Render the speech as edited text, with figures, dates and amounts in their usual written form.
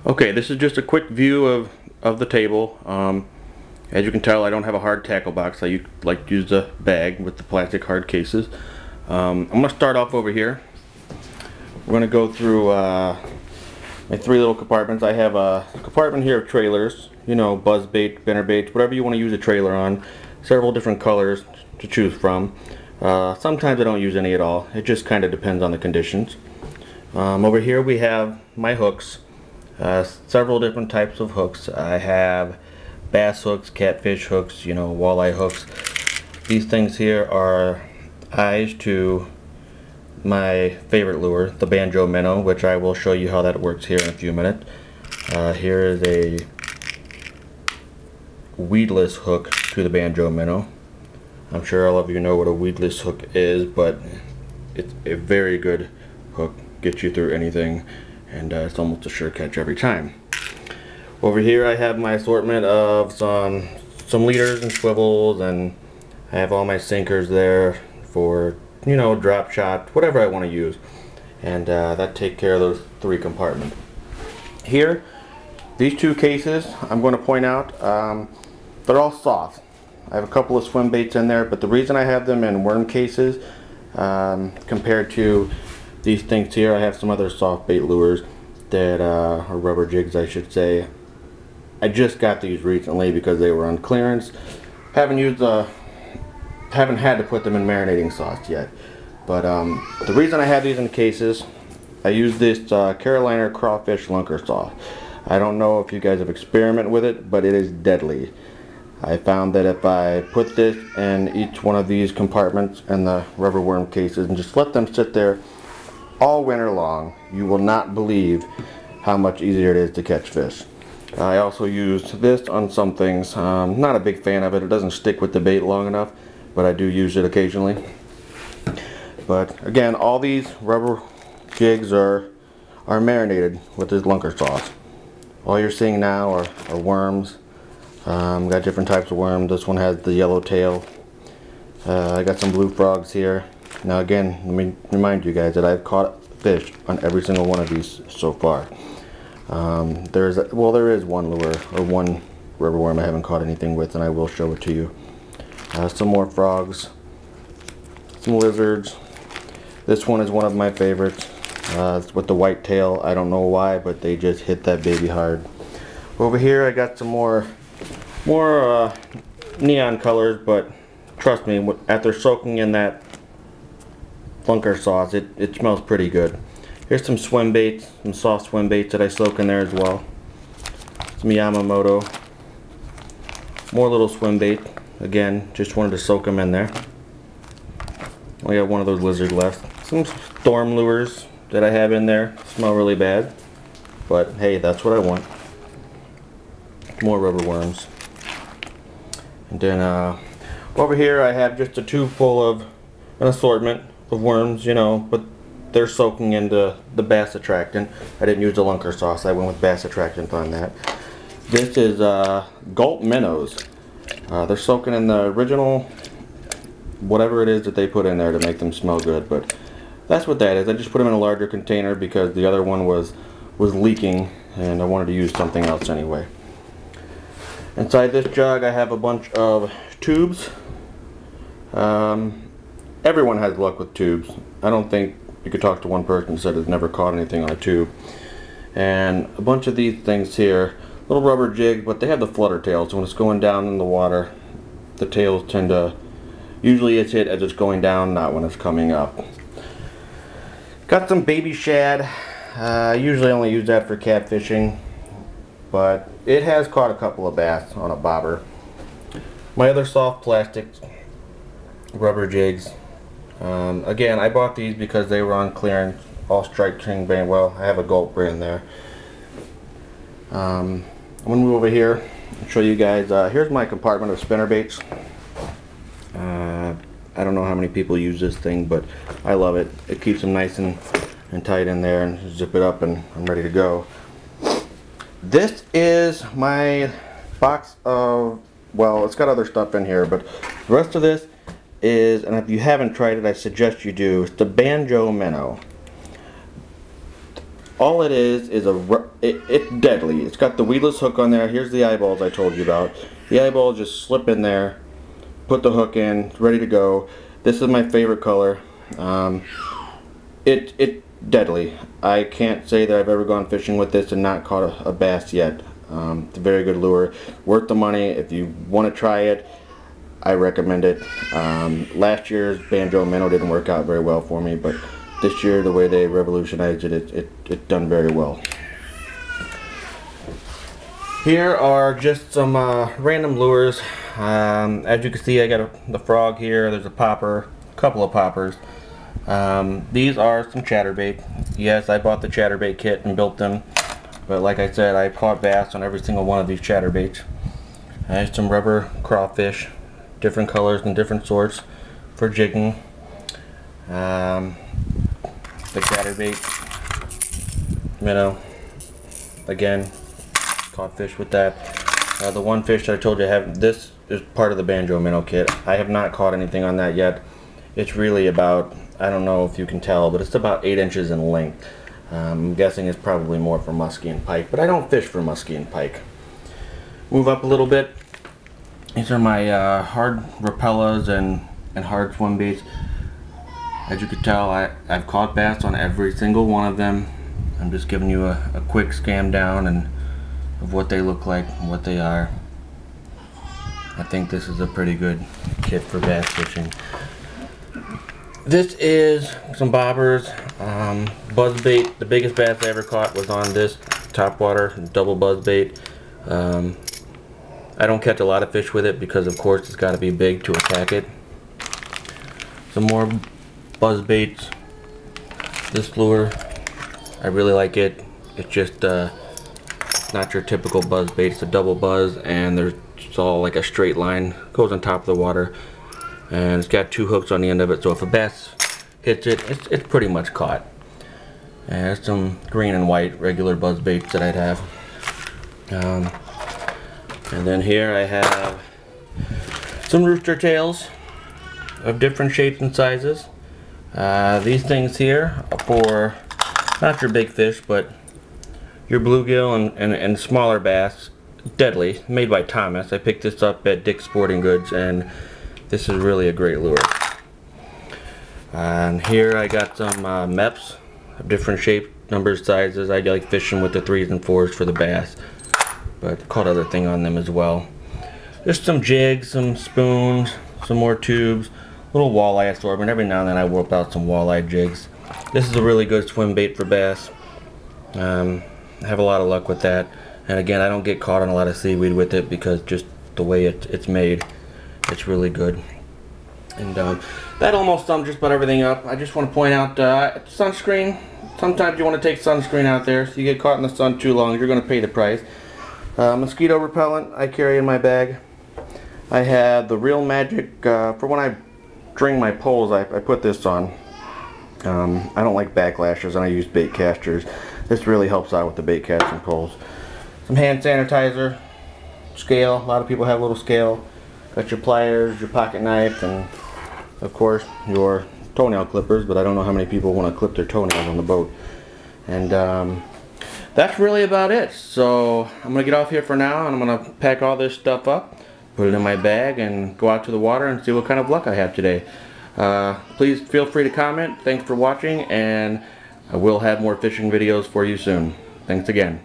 Okay, this is just a quick view of the table. As you can tell, I don't have a hard tackle box. I like to use the bag with the plastic hard cases. I'm going to start off over here. We're going to go through my three little compartments. I have a compartment here of trailers, you know, buzz bait, spinner baits, whatever you want to use a trailer on. Several different colors to choose from. Sometimes I don't use any at all. It just kind of depends on the conditions. Over here we have my hooks. Several different types of hooks. I have bass hooks, catfish hooks, you know, walleye hooks. These things here are eyes to my favorite lure, the banjo minnow, which I will show you how that works here in a few minutes. Here is a weedless hook to the banjo minnow. I'm sure all of you know what a weedless hook is, but it's a very good hook. Gets you through anything, and it's almost a sure catch every time. Over here I have my assortment of some leaders and swivels, and I have all my sinkers there for, you know, drop shot, whatever I want to use, and that take care of those three compartments. Here, these two cases I'm going to point out, they're all soft. I have a couple of swim baits in there, but the reason I have them in worm cases compared to these things here, I have some other soft bait lures that are rubber jigs, I should say. I just got these recently because they were on clearance. Haven't had to put them in marinating sauce yet. But the reason I have these in cases, I use this Carolina crawfish lunker sauce. I don't know if you guys have experimented with it, but it is deadly. I found that if I put this in each one of these compartments and the rubber worm cases and just let them sit there all winter long, you will not believe how much easier it is to catch fish. I also used this on some things. Not a big fan of it. It doesn't stick with the bait long enough, but I do use it occasionally. But again, all these rubber jigs are marinated with this lunker sauce. All you're seeing now are worms. Got different types of worms. This one has the yellow tail. I got some blue frogs here. Now again, let me remind you guys that I've caught fish on every single one of these so far. There is one lure or one rubber worm I haven't caught anything with, and I will show it to you. Some more frogs, some lizards. This one is one of my favorites. It's with the white tail. I don't know why, but they just hit that baby hard. Over here I got some more neon colors, but trust me, after soaking in that lunker sauce, it smells pretty good. Here's some swim baits, some soft swim baits that I soak in there as well. Some Yamamoto. More little swim bait. Again, just wanted to soak them in there. Only got one of those lizard left. Some storm lures that I have in there. Smell really bad, but hey, that's what I want. More rubber worms. And then over here I have just a tube full of an assortment of worms, you know, but they're soaking into the bass attractant. I didn't use the lunker sauce. I went with bass attractant on that. This is gulp minnows. They're soaking in the original whatever it is that they put in there to make them smell good, but that's what that is. I just put them in a larger container because the other one was leaking and I wanted to use something else anyway. Inside this jug I have a bunch of tubes. Everyone has luck with tubes. I don't think you could talk to one person that said has never caught anything on a tube. And a bunch of these things here, little rubber jigs, but they have the flutter tails, so when it's going down in the water, the tails tend to, usually it's hit as it's going down, not when it's coming up. Got some baby shad. I usually only use that for catfishing, but it has caught a couple of bass on a bobber. My other soft plastic rubber jigs. Again, I bought these because they were on clearance. All strike king band. Well, I have a gulp brand there. I'm gonna move over here and show you guys. Here's my compartment of spinner baits. I don't know how many people use this thing, but I love it. It keeps them nice and tight in there, and zip it up, and I'm ready to go. This is my box of, well, it's got other stuff in here, but the rest of this is, and if you haven't tried it, I suggest you do, it's the banjo minnow. All it is it's deadly. It's got the weedless hook on there. Here's the eyeballs I told you about. The eyeballs just slip in there, put the hook in, ready to go. This is my favorite color. It's deadly. I can't say that I've ever gone fishing with this and not caught a bass yet. It's a very good lure, worth the money. If you want to try it, I recommend it. Last year's banjo minnow didn't work out very well for me, but this year, the way they revolutionized it, it done very well. Here are just some random lures. As you can see, I got the frog here. There's a popper, a couple of poppers. These are some chatterbait. Yes, I bought the chatterbait kit and built them. But like I said, I caught bass on every single one of these chatterbaits. I have some rubber crawfish, different colors and different sorts for jigging. The chatterbait minnow, again, caught fish with that. The one fish that I told you I have, this is part of the banjo minnow kit. I have not caught anything on that yet. It's really about, I don't know if you can tell, but it's about 8 inches in length. I'm guessing it's probably more for muskie and pike, but I don't fish for muskie and pike. Move up a little bit. These are my hard Rapellas and hard swim baits. As you can tell, I've caught bass on every single one of them. I'm just giving you a quick scan down of what they look like and what they are. I think this is a pretty good kit for bass fishing. This is some bobbers, buzz bait. The biggest bass I ever caught was on this topwater double buzz bait. I don't catch a lot of fish with it because of course it's got to be big to attack it. Some more buzz baits. This lure, I really like it. It's just not your typical buzz bait. It's a double buzz and there's all like a straight line, goes on top of the water, and it's got 2 hooks on the end of it, so if a bass hits it, it's pretty much caught. And there's some green and white regular buzz baits that I'd have. And then here I have some rooster tails of different shapes and sizes. These things here are for not your big fish, but your bluegill and smaller bass. Deadly, made by Thomas. I picked this up at Dick's Sporting Goods, and this is really a great lure. And here I got some MEPs of different shapes, numbers, sizes. I like fishing with the 3s and 4s for the bass, but caught other thing on them as well. Just some jigs, some spoons, some more tubes, little walleye assortment. Every now and then I whip out some walleye jigs. This is a really good swim bait for bass. I have a lot of luck with that. And again, I don't get caught on a lot of seaweed with it because just the way it's made, it's really good. And that almost sums just about everything up. I just want to point out sunscreen. Sometimes you want to take sunscreen out there. So you get caught in the sun too long, you're going to pay the price. Mosquito repellent I carry in my bag. I have the Real Magic, for when I string my poles, I put this on. I don't like backlashers and I use bait casters. This really helps out with the bait casting poles. Some hand sanitizer, scale. A lot of people have a little scale. Got your pliers, your pocket knife, and of course your toenail clippers, but I don't know how many people want to clip their toenails on the boat. And that's really about it. So I'm going to get off here for now, and I'm going to pack all this stuff up, put it in my bag, and go out to the water and see what kind of luck I have today. Please feel free to comment. Thanks for watching, and I will have more fishing videos for you soon. Thanks again.